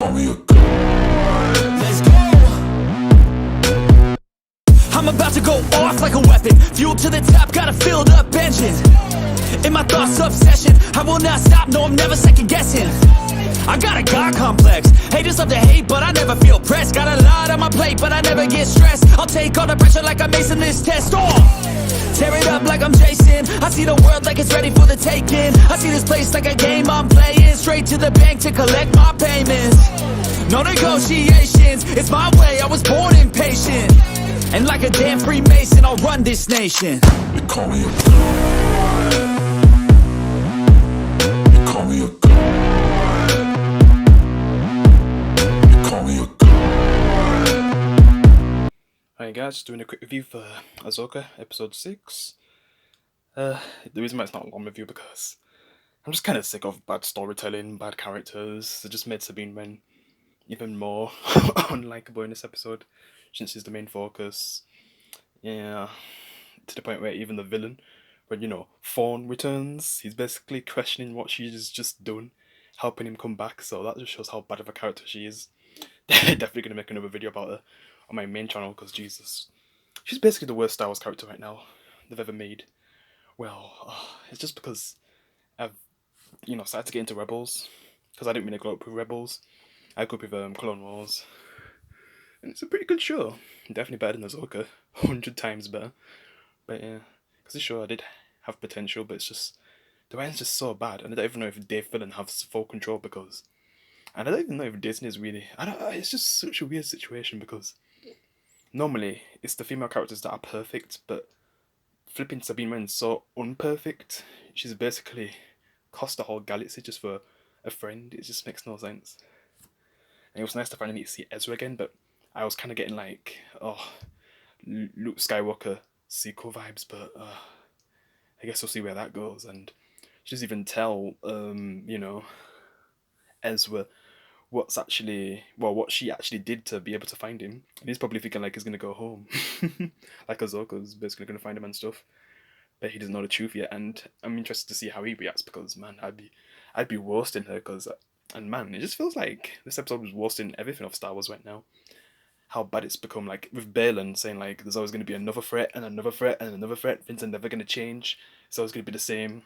Let's go! I'm about to go off like a weapon. Fuel to the top, got a filled up engine. In my thoughts, obsession. I will not stop, no, I'm never second guessing. I got a God complex. Haters love to hate, but I never feel pressed. Got a lot on my plate, but I never get stressed. I'll take all the pressure like I'm acing this test. Tear it up like I'm Jason. I see the world like it's ready for the taking. I see this place like a game I'm playing. Straight to the bank to collect my payments. No negotiations, it's my way, I was born impatient. And like a damn Freemason, I'll run this nation. They call me a god. They call me a god. They call me a god. Alright guys, just doing a quick review for Ahsoka, episode 6. The reason why it's not a long review because I'm just kind of sick of bad storytelling, bad characters. It just made Sabine Wren even more unlikable in this episode, since she's the main focus. Yeah, to the point where even the villain, when Thrawn returns, he's basically questioning what she's just done, helping him come back. So that just shows how bad of a character she is. Definitely gonna make another video about her on my main channel because Jesus, she's basically the worst Star Wars character right now they've ever made. Well, it's just because I've started to get into Rebels, because I didn't really grow up with Rebels. I grew up with Clone Wars, and it's a pretty good show. Definitely better than Ahsoka, 100 times better. But yeah, because this show I did have potential, but it's just the writing's just so bad, and I don't even know if Dave Filoni has full control and I don't even know if Disney is really. It's just such a weird situation because normally it's the female characters that are perfect, but flipping Sabine Wren's so unperfect. She's basically cost the whole galaxy just for a friend. It just makes no sense. And it was nice to finally see Ezra again, but I was kind of getting like, Luke Skywalker sequel vibes, but I guess we'll see where that goes. And she doesn't even tell, Ezra what she actually did to be able to find him. And he's probably thinking like he's gonna go home, like Ahsoka's basically gonna find him and stuff. But he doesn't know the truth yet, and I'm interested to see how he reacts because man, I'd be roasting her and man, it just feels like this episode was roasting everything of Star Wars right now. How bad it's become, like with Balin saying like there's always going to be another threat and another threat and another threat. Things are never going to change. It's always going to be the same,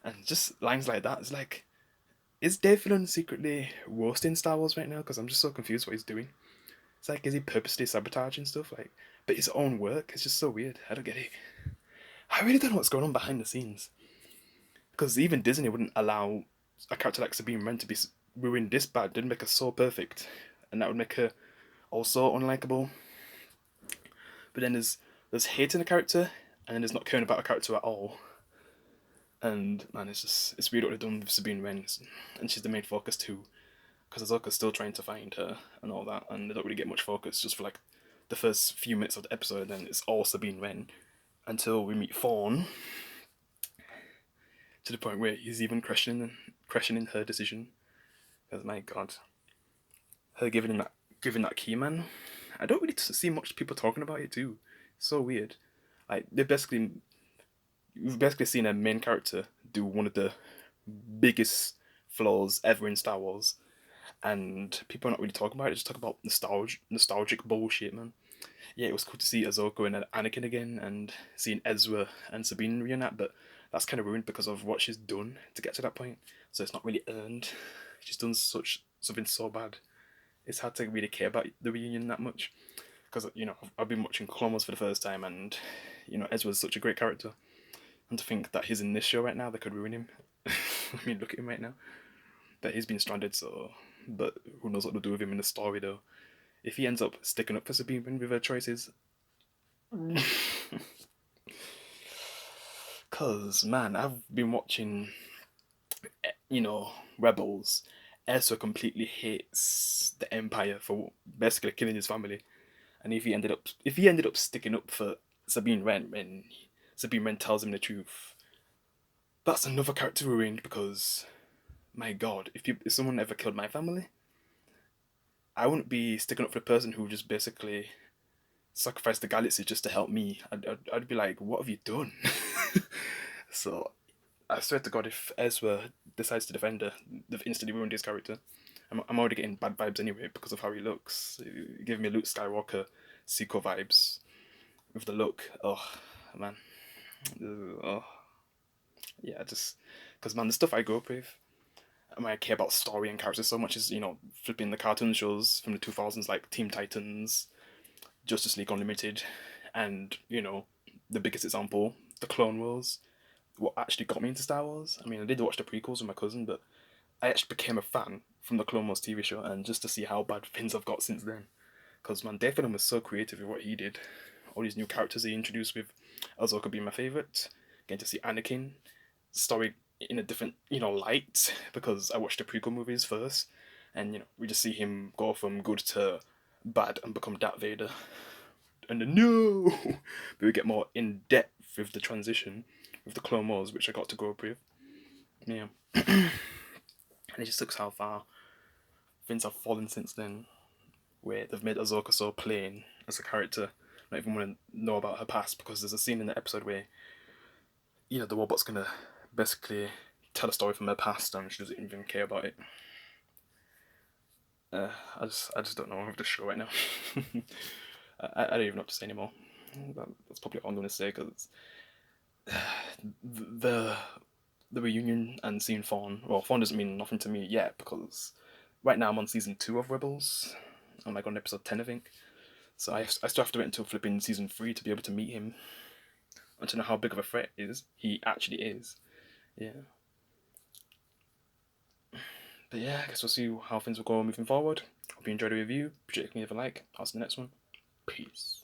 and just lines like that. It's like, is Dave Filoni secretly roasting Star Wars right now? Because I'm just so confused what he's doing. It's like, is he purposely sabotaging stuff? Like, but his own work. It's just so weird. I don't get it. I really don't know what's going on behind the scenes. Because even Disney wouldn't allow a character like Sabine Wren to be ruined this bad. Didn't make her so perfect, and that would make her also unlikable. But then there's hating a character, and then there's not caring about a character at all. And man, it's weird what they've done with Sabine Wren, and she's the main focus too, because Ahsoka's still trying to find her and all that, and they don't really get much focus just for like the first few minutes of the episode. And then it's all Sabine Wren until we meet Thrawn, to the point where he's even questioning her decision. Because my God, her giving that key, man. I don't really see much people talking about it too. It's so weird. Like we've basically seen a main character do one of the biggest flaws ever in Star Wars, and people are not really talking about it. Just talk about nostalgic bullshit, man. Yeah, it was cool to see Ahsoka and Anakin again, and seeing Ezra and Sabine reunite, but that's kind of ruined because of what she's done to get to that point. So it's not really earned. She's done something so bad. It's hard to really care about the reunion that much, because I've been watching Clone Wars for the first time, and Ezra's such a great character, and to think that he's in this show right now, they could ruin him. I mean, look at him right now. But he's been stranded, but who knows what they'll do with him in the story though. If he ends up sticking up for Sabine with her choices, cause man, I've been watching, Rebels. Ezra completely hates the Empire for basically killing his family, and if he ended up sticking up for Sabine Wren when Sabine Wren tells him the truth, that's another character ruined. Because my God, if someone ever killed my family, I wouldn't be sticking up for the person who just basically sacrificed the galaxy just to help me. I'd be like, what have you done? So I swear to God, if Ezra decides to defend her, they've instantly ruined his character. I'm already getting bad vibes anyway because of how he looks. He gave me Luke Skywalker sequel vibes with the look. Oh man, oh yeah, just because man, the stuff I grew up with. I mean, I care about story and characters so much as flipping the cartoon shows from the 2000s like Teen Titans, Justice League Unlimited, and the biggest example, the Clone Wars. What actually got me into Star Wars. I mean, I did watch the prequels with my cousin, but I actually became a fan from the Clone Wars TV show, and just to see how bad things have got since then. Because man, Dave Filoni was so creative with what he did. All these new characters he introduced with Ahsoka being my favorite. Getting to see Anakin story in a different light because I watched the prequel movies first, and we just see him go from good to bad and become Darth Vader. And then, no, but we get more in depth with the transition with the Clone Wars, which I got to grow up with. Yeah. And it just looks how far things have fallen since then, where they've made Ahsoka so plain as a character. Not even want to know about her past because there's a scene in the episode where, the robot's gonna basically tell a story from her past and she doesn't even care about it. I just don't know with the show right now. I don't even know what to say anymore. That's probably all I'm gonna say because the reunion and seeing Thrawn. Well, Thrawn doesn't mean nothing to me yet because right now I'm on season 2 of Rebels. I'm like on episode 10, I think. So I still have to wait until flipping season 3 to be able to meet him and to know how big of a threat he actually is. Yeah. But yeah, I guess we'll see how things will go moving forward. Hope you enjoyed the review. Appreciate it if you leave a like. I'll see you in the next one. Peace.